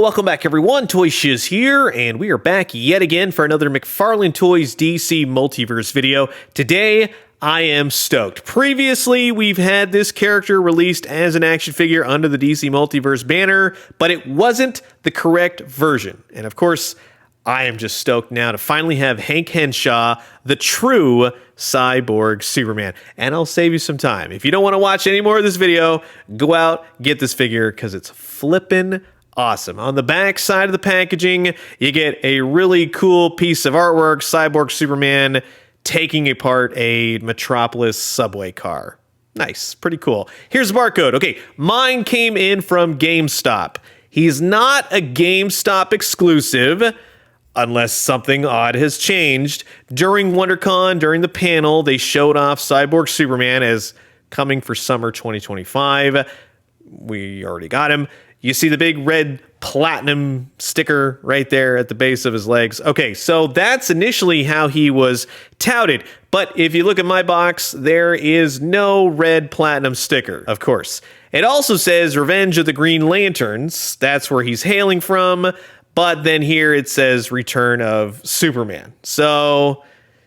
welcome back everyone, Toy Shiz here, and we are back yet again for another McFarlane Toys DC Multiverse video. Today, I am stoked. Previously, we've had this character released as an action figure under the DC Multiverse banner, but it wasn't the correct version. And of course, I am just stoked now to finally have Hank Henshaw, the true Cyborg Superman. And I'll save you some time. If you don't want to watch any more of this video, go out, get this figure, because it's flippin' awesome. On the back side of the packaging, you get a really cool piece of artwork, Cyborg Superman taking apart a Metropolis subway car. Nice, pretty cool. Here's the barcode. Okay, mine came in from GameStop. He's not a GameStop exclusive, unless something odd has changed. During WonderCon, during the panel, they showed off Cyborg Superman as coming for summer 2025. We already got him. You see the big red platinum sticker right there at the base of his legs. Okay, so that's initially how he was touted. But if you look at my box, there is no red platinum sticker, of course. It also says Revenge of the Green Lanterns. That's where he's hailing from. But then here it says Return of Superman. So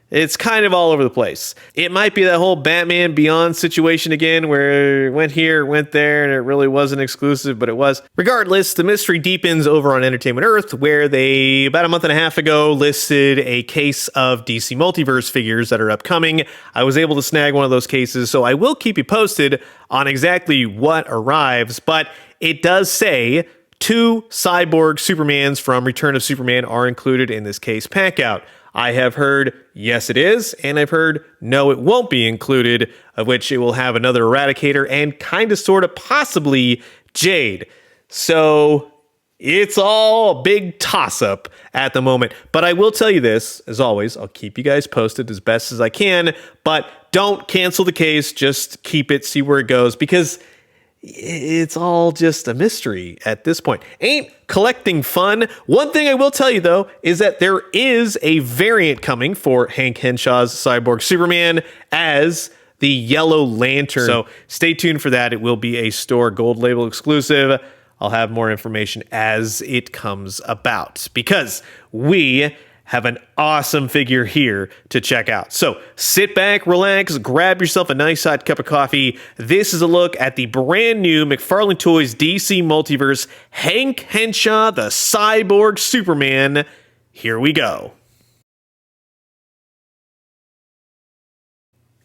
it's kind of all over the place. It might be that whole Batman Beyond situation again, where it went here, went there, and it really wasn't exclusive, but it was. Regardless, the mystery deepens over on Entertainment Earth, where they, about a month and a half ago, listed a case of DC Multiverse figures that are upcoming. I was able to snag one of those cases, so I will keep you posted on exactly what arrives, but it does say 2 Cyborg Supermans from Return of Superman are included in this case pack-out. I have heard, yes it is, and I've heard, no it won't be included, of which it will have another Eradicator and kind of sort of possibly Jade. So it's all a big toss-up at the moment. But I will tell you this, as always, I'll keep you guys posted as best as I can, but don't cancel the case, just keep it, see where it goes, because it's all just a mystery at this point. Ain't collecting fun? One thing I will tell you, though, is that there is a variant coming for Hank Henshaw's Cyborg Superman as the Yellow Lantern. So stay tuned for that. It will be a store gold label exclusive. I'll have more information as it comes about, because we have an awesome figure here to check out. So sit back, relax, grab yourself a nice hot cup of coffee. This is a look at the brand new McFarlane Toys DC Multiverse Hank Henshaw, the Cyborg Superman. Here we go.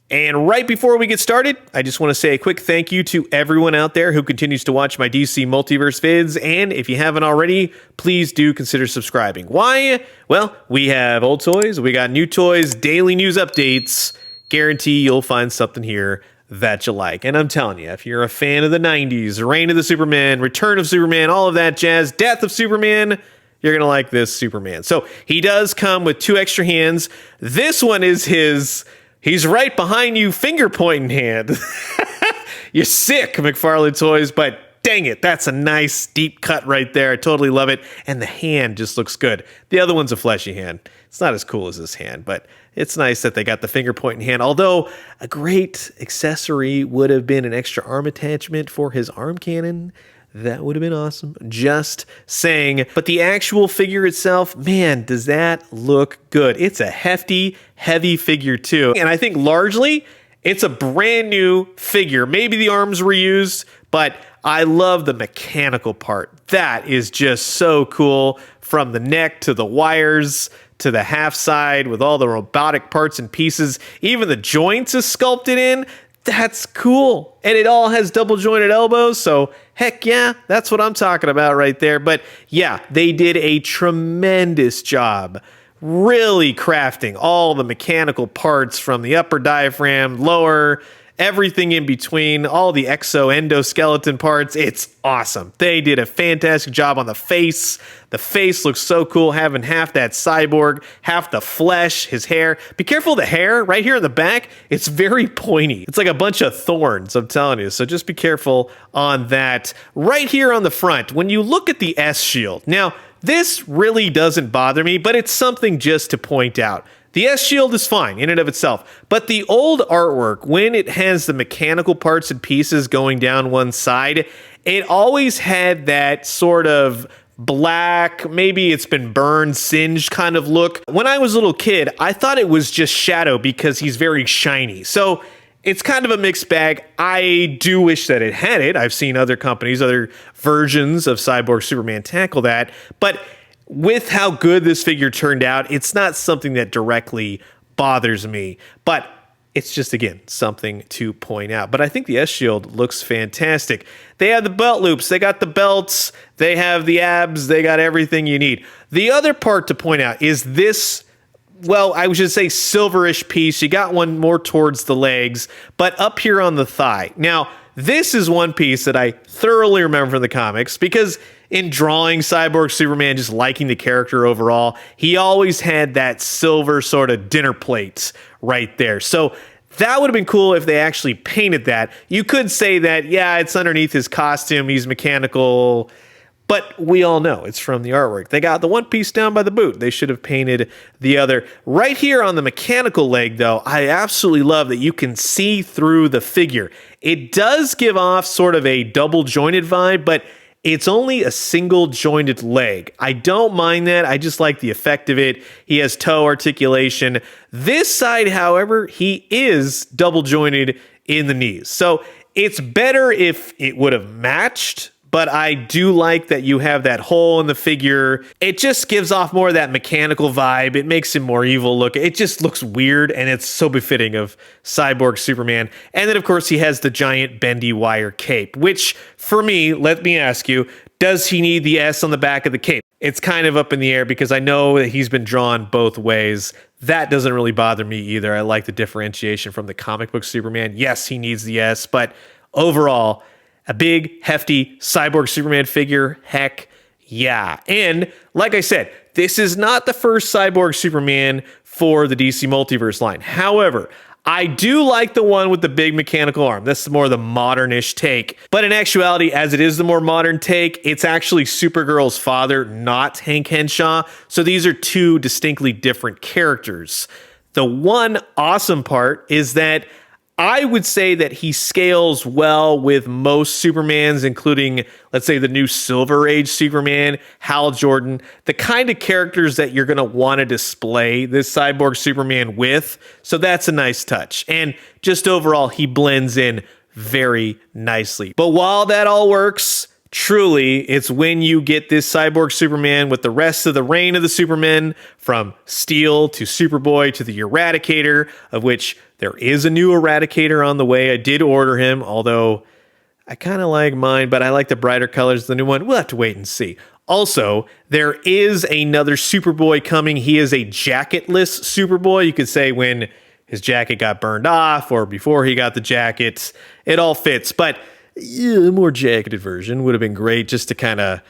And right before we get started, I just want to say a quick thank you to everyone out there who continues to watch my DC Multiverse vids. And if you haven't already, please do consider subscribing. Why? Well, we have old toys, we got new toys, daily news updates. Guarantee you'll find something here that you like. And I'm telling you, if you're a fan of the 90s, Reign of the Superman, Return of Superman, all of that jazz, Death of Superman, you're going to like this Superman. So he does come with 2 extra hands. This one is his... He's right behind you, finger pointing hand. You're sick, McFarlane Toys, but dang it, that's a nice deep cut right there. I totally love it. And the hand just looks good. The other one's a fleshy hand. It's not as cool as this hand, but it's nice that they got the finger pointing hand. Although a great accessory would have been an extra arm attachment for his arm cannon. That would have been awesome. Just saying. But the actual figure itself, man, does that look good. It's a hefty, heavy figure too. And I think largely, it's a brand new figure. Maybe the arms were used, but I love the mechanical part. That is just so cool. From the neck to the wires to the half side with all the robotic parts and pieces. Even the joints is sculpted in. That's cool. And it all has double jointed elbows, so heck yeah, that's what I'm talking about right there. But yeah, they did a tremendous job really crafting all the mechanical parts from the upper diaphragm, lower, everything in between, all the exoendoskeleton parts. It's awesome. They did a fantastic job on the face. The face looks so cool, having half that cyborg, half the flesh, his hair. Be careful of the hair right here in the back. It's very pointy. It's like a bunch of thorns, I'm telling you. So just be careful on that. Right here on the front, when you look at the S shield. Now, this really doesn't bother me, but it's something just to point out. The S-Shield is fine in and of itself, but the old artwork, when it has the mechanical parts and pieces going down one side, it always had that sort of black, maybe it's been burned, singed kind of look. When I was a little kid, I thought it was just shadow because he's very shiny. So it's kind of a mixed bag. I do wish that it had it. I've seen other companies, other versions of Cyborg Superman tackle that. But with how good this figure turned out, it's not something that directly bothers me. But it's just, again, something to point out. But I think the S-Shield looks fantastic. They have the belt loops. They got the belts. They have the abs. They got everything you need. The other part to point out is this, well, I should say silverish piece. You got one more towards the legs, but up here on the thigh. Now, this is one piece that I thoroughly remember from the comics because in drawing Cyborg Superman, just liking the character overall, he always had that silver sort of dinner plate right there. So that would have been cool if they actually painted that. You could say that, yeah, it's underneath his costume, he's mechanical, but we all know it's from the artwork. They got the one piece down by the boot. They should have painted the other. Right here on the mechanical leg, though, I absolutely love that you can see through the figure. It does give off sort of a double jointed vibe, but it's only a single jointed leg. I don't mind that. I just like the effect of it. He has toe articulation. This side, however, he is double jointed in the knees. So it's better if it would have matched, but I do like that you have that hole in the figure. It just gives off more of that mechanical vibe. It makes him more evil look. It just looks weird, and it's so befitting of Cyborg Superman. And then, of course, he has the giant bendy wire cape, which, for me, let me ask you, does he need the S on the back of the cape? It's kind of up in the air because I know that he's been drawn both ways. That doesn't really bother me either. I like the differentiation from the comic book Superman. Yes, he needs the S, but overall, a big, hefty Cyborg Superman figure, heck yeah. And like I said, this is not the first Cyborg Superman for the DC Multiverse line. However, I do like the one with the big mechanical arm. That's more the modern-ish take. But in actuality, as it is the more modern take, it's actually Supergirl's father, not Hank Henshaw. So these are two distinctly different characters. The one awesome part is that I would say that he scales well with most Supermans, including, let's say, the new Silver Age Superman, Hal Jordan, the kind of characters that you're going to want to display this Cyborg Superman with. So that's a nice touch. And just overall, he blends in very nicely. But while that all works, truly, it's when you get this Cyborg Superman with the rest of the reign of the Supermen, from Steel to Superboy to the Eradicator, of which there is a new Eradicator on the way. I did order him, although I kind of like mine, but I like the brighter colors of the new one. We'll have to wait and see. Also, there is another Superboy coming. He is a jacketless Superboy. You could say when his jacket got burned off or before he got the jacket. It all fits, but yeah, a more jacketed version would have been great just to kind of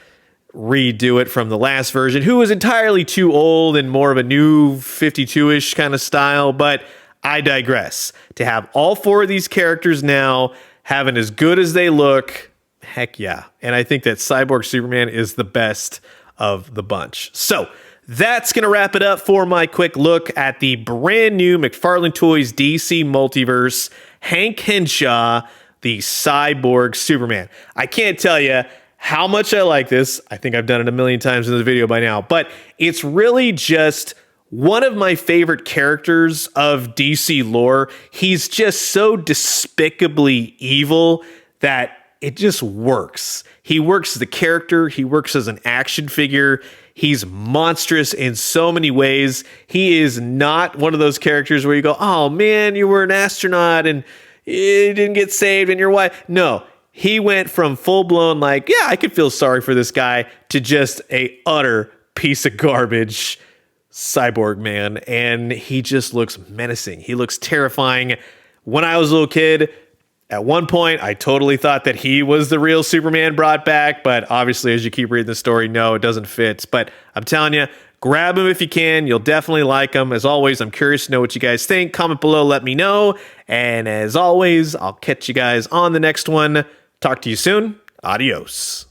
redo it from the last version, who was entirely too old and more of a new 52-ish kind of style, but I digress. To have all four of these characters now having as good as they look, heck yeah. And I think that Cyborg Superman is the best of the bunch. So that's going to wrap it up for my quick look at the brand new McFarlane Toys DC Multiverse, Hank Henshaw, the Cyborg Superman. I can't tell you how much I like this. I think I've done it a million times in the video by now, but it's really just one of my favorite characters of DC lore. He's just so despicably evil that it just works. He works as a character. He works as an action figure. He's monstrous in so many ways. He is not one of those characters where you go, oh man, you were an astronaut and you didn't get saved and your wife. No, he went from full-blown like, yeah, I could feel sorry for this guy, to just a utter piece of garbage cyborg man, and he just looks menacing. He looks terrifying. When I was a little kid, at one point, I totally thought that he was the real Superman brought back, but obviously, as you keep reading the story, no, it doesn't fit. But I'm telling you, grab him if you can. You'll definitely like him. As always, I'm curious to know what you guys think. Comment below, let me know. And as always, I'll catch you guys on the next one. Talk to you soon. Adios.